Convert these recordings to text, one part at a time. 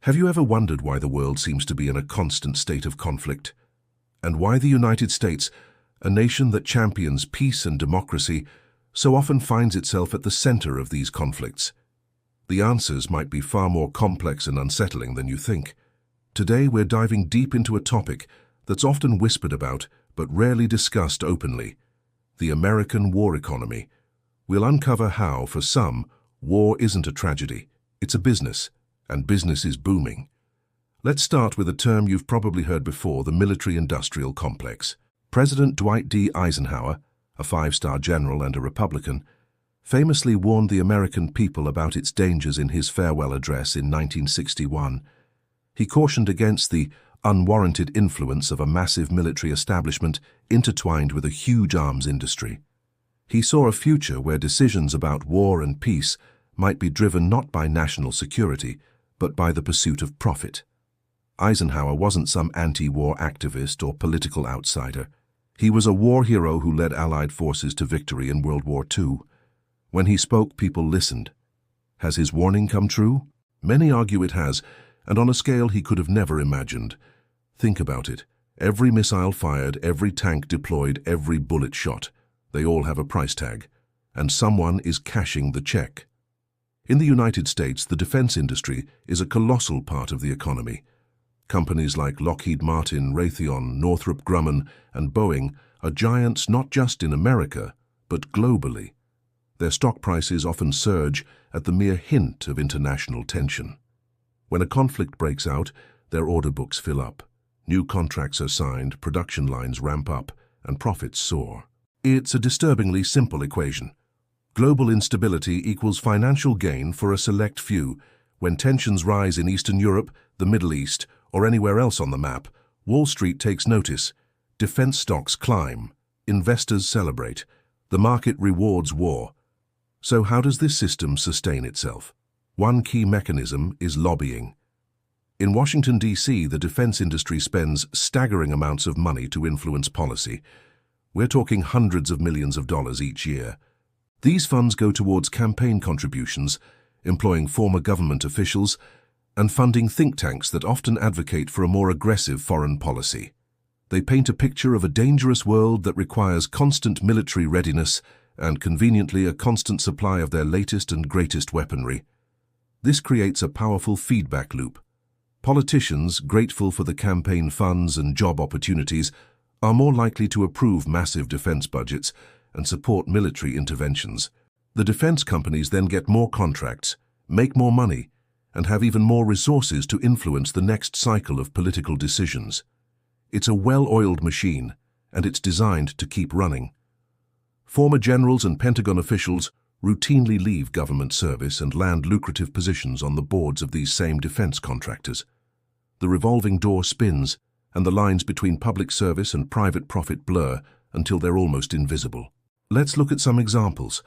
Have you ever wondered why the world seems to be in a constant state of conflict? And why the United States, a nation that champions peace and democracy, so often finds itself at the center of these conflicts? The answers might be far more complex and unsettling than you think. Today we're diving deep into a topic that's often whispered about but rarely discussed openly: the American war economy. We'll uncover how, for some, war isn't a tragedy, it's a business, and business is booming. Let's start with a term you've probably heard before: the military-industrial complex. President Dwight D. Eisenhower, a five-star general and a Republican, famously warned the American people about its dangers in his farewell address in 1961. He cautioned against the unwarranted influence of a massive military establishment intertwined with a huge arms industry. He saw a future where decisions about war and peace might be driven not by national security, but by the pursuit of profit. Eisenhower wasn't some anti-war activist or political outsider. He was a war hero who led Allied forces to victory in World War II. When he spoke, people listened. Has his warning come true? Many argue it has, and on a scale he could have never imagined. Think about it. Every missile fired, every tank deployed, every bullet shot. They all have a price tag, and someone is cashing the check. In the United States, the defense industry is a colossal part of the economy. Companies like Lockheed Martin, Raytheon, Northrop Grumman, and Boeing are giants not just in America, but globally. Their stock prices often surge at the mere hint of international tension. When a conflict breaks out, their order books fill up. New contracts are signed, production lines ramp up, and profits soar. It's a disturbingly simple equation. Global instability equals financial gain for a select few. When tensions rise in Eastern Europe, the Middle East, or anywhere else on the map, Wall Street takes notice. Defense stocks climb. Investors celebrate. The market rewards war. So how does this system sustain itself? One key mechanism is lobbying. In Washington, D.C., the defense industry spends staggering amounts of money to influence policy. We're talking hundreds of millions of dollars each year. These funds go towards campaign contributions, employing former government officials, and funding think tanks that often advocate for a more aggressive foreign policy. They paint a picture of a dangerous world that requires constant military readiness and, conveniently, a constant supply of their latest and greatest weaponry. This creates a powerful feedback loop. Politicians, grateful for the campaign funds and job opportunities, are more likely to approve massive defense budgets and support military interventions. The defense companies then get more contracts, make more money, and have even more resources to influence the next cycle of political decisions. It's a well-oiled machine, and it's designed to keep running. Former generals and Pentagon officials routinely leave government service and land lucrative positions on the boards of these same defense contractors. The revolving door spins, and the lines between public service and private profit blur until they're almost invisible. Let's look at some examples.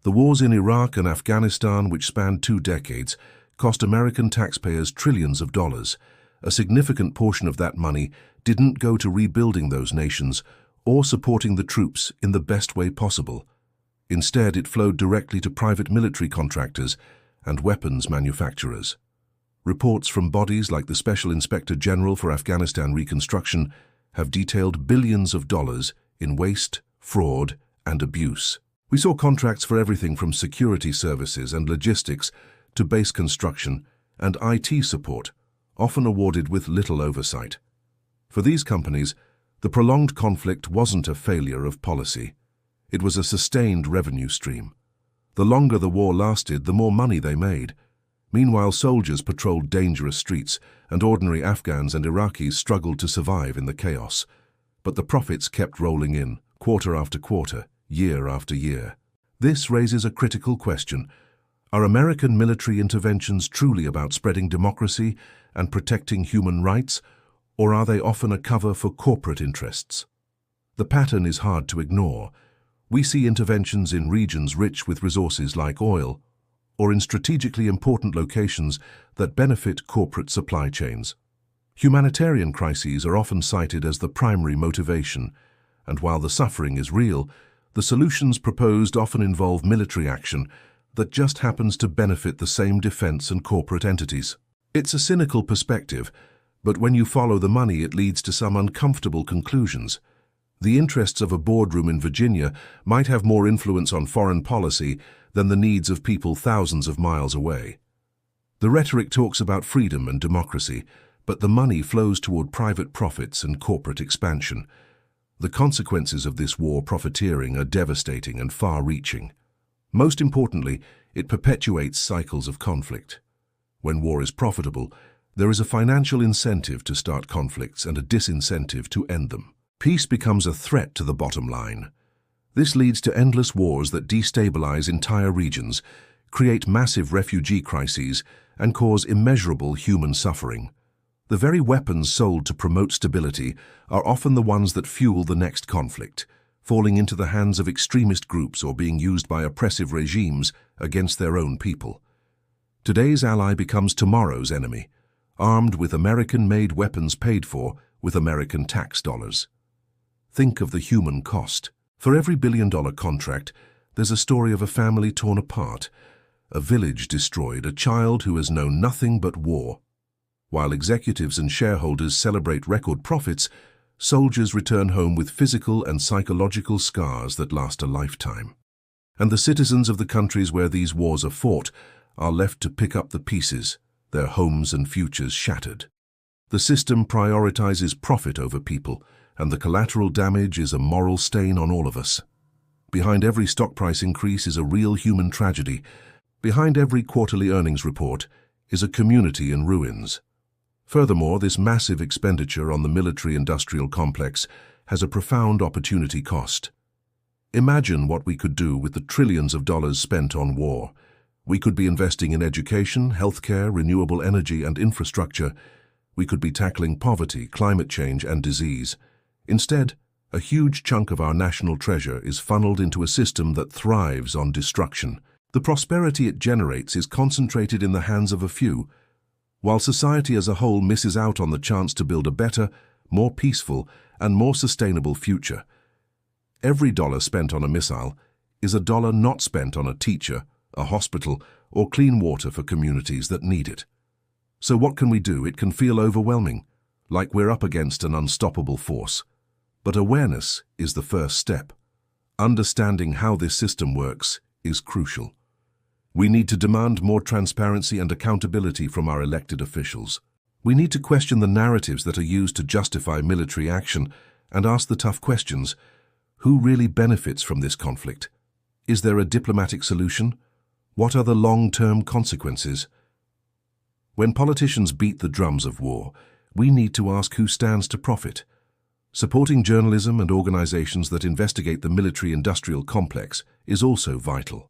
The wars in Iraq and Afghanistan, which spanned 2 decades, cost American taxpayers trillions of dollars. A significant portion of that money didn't go to rebuilding those nations or supporting the troops in the best way possible. Instead, it flowed directly to private military contractors and weapons manufacturers. Reports from bodies like the Special Inspector General for Afghanistan Reconstruction have detailed billions of dollars in waste, fraud, and abuse. We saw contracts for everything from security services and logistics to base construction and IT support, often awarded with little oversight. For these companies, the prolonged conflict wasn't a failure of policy. It was a sustained revenue stream. The longer the war lasted, the more money they made. Meanwhile, soldiers patrolled dangerous streets, and ordinary Afghans and Iraqis struggled to survive in the chaos. But the profits kept rolling in, quarter after quarter, year after year. This raises a critical question. Are American military interventions truly about spreading democracy and protecting human rights, or are they often a cover for corporate interests? The pattern is hard to ignore. We see interventions in regions rich with resources like oil, or in strategically important locations that benefit corporate supply chains. Humanitarian crises are often cited as the primary motivation, and while the suffering is real, the solutions proposed often involve military action that just happens to benefit the same defense and corporate entities. It's a cynical perspective, but when you follow the money, it leads to some uncomfortable conclusions. The interests of a boardroom in Virginia might have more influence on foreign policy than the needs of people thousands of miles away. The rhetoric talks about freedom and democracy, but the money flows toward private profits and corporate expansion. The consequences of this war profiteering are devastating and far-reaching. Most importantly, it perpetuates cycles of conflict. When war is profitable, there is a financial incentive to start conflicts and a disincentive to end them. Peace becomes a threat to the bottom line. This leads to endless wars that destabilize entire regions, create massive refugee crises, and cause immeasurable human suffering. The very weapons sold to promote stability are often the ones that fuel the next conflict, falling into the hands of extremist groups or being used by oppressive regimes against their own people. Today's ally becomes tomorrow's enemy, armed with American-made weapons paid for with American tax dollars. Think of the human cost. For every billion-dollar contract, there's a story of a family torn apart, a village destroyed, a child who has known nothing but war. While executives and shareholders celebrate record profits, soldiers return home with physical and psychological scars that last a lifetime. And the citizens of the countries where these wars are fought are left to pick up the pieces, their homes and futures shattered. The system prioritizes profit over people, and the collateral damage is a moral stain on all of us. Behind every stock price increase is a real human tragedy. Behind every quarterly earnings report is a community in ruins. Furthermore, this massive expenditure on the military-industrial complex has a profound opportunity cost. Imagine what we could do with the trillions of dollars spent on war. We could be investing in education, healthcare, renewable energy, and infrastructure. We could be tackling poverty, climate change, and disease. Instead, a huge chunk of our national treasure is funneled into a system that thrives on destruction. The prosperity it generates is concentrated in the hands of a few, while society as a whole misses out on the chance to build a better, more peaceful, and more sustainable future. Every dollar spent on a missile is a dollar not spent on a teacher, a hospital, or clean water for communities that need it. So what can we do? It can feel overwhelming, like we're up against an unstoppable force. But awareness is the first step. Understanding how this system works is crucial. We need to demand more transparency and accountability from our elected officials. We need to question the narratives that are used to justify military action and ask the tough questions. Who really benefits from this conflict? Is there a diplomatic solution? What are the long-term consequences? When politicians beat the drums of war, we need to ask who stands to profit. Supporting journalism and organizations that investigate the military-industrial complex is also vital.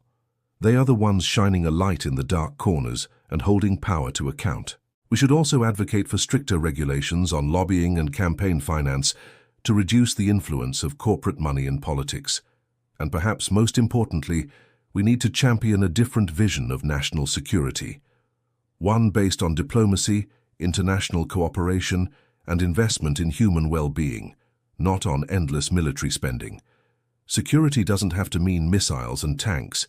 They are the ones shining a light in the dark corners and holding power to account. We should also advocate for stricter regulations on lobbying and campaign finance to reduce the influence of corporate money in politics. And perhaps most importantly, we need to champion a different vision of national security. One based on diplomacy, international cooperation, and investment in human well-being, not on endless military spending. Security doesn't have to mean missiles and tanks.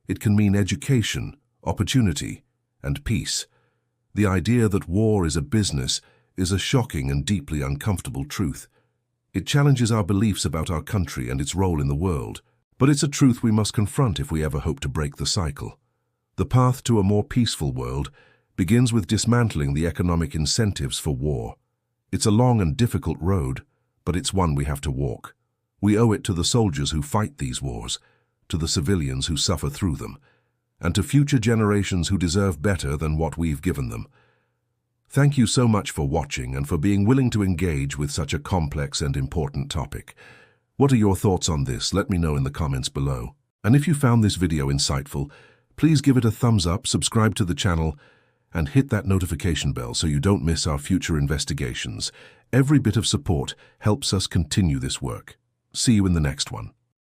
It can mean education, opportunity, and peace. The idea that war is a business is a shocking and deeply uncomfortable truth. It challenges our beliefs about our country and its role in the world. But it's a truth we must confront if we ever hope to break the cycle. The path to a more peaceful world begins with dismantling the economic incentives for war. It's a long and difficult road, but it's one we have to walk. We owe it to the soldiers who fight these wars, to the civilians who suffer through them, and to future generations who deserve better than what we've given them. Thank you so much for watching and for being willing to engage with such a complex and important topic. What are your thoughts on this? Let me know in the comments below. And if you found this video insightful, please give it a thumbs up, subscribe to the channel, and hit that notification bell so you don't miss our future investigations. Every bit of support helps us continue this work. See you in the next one.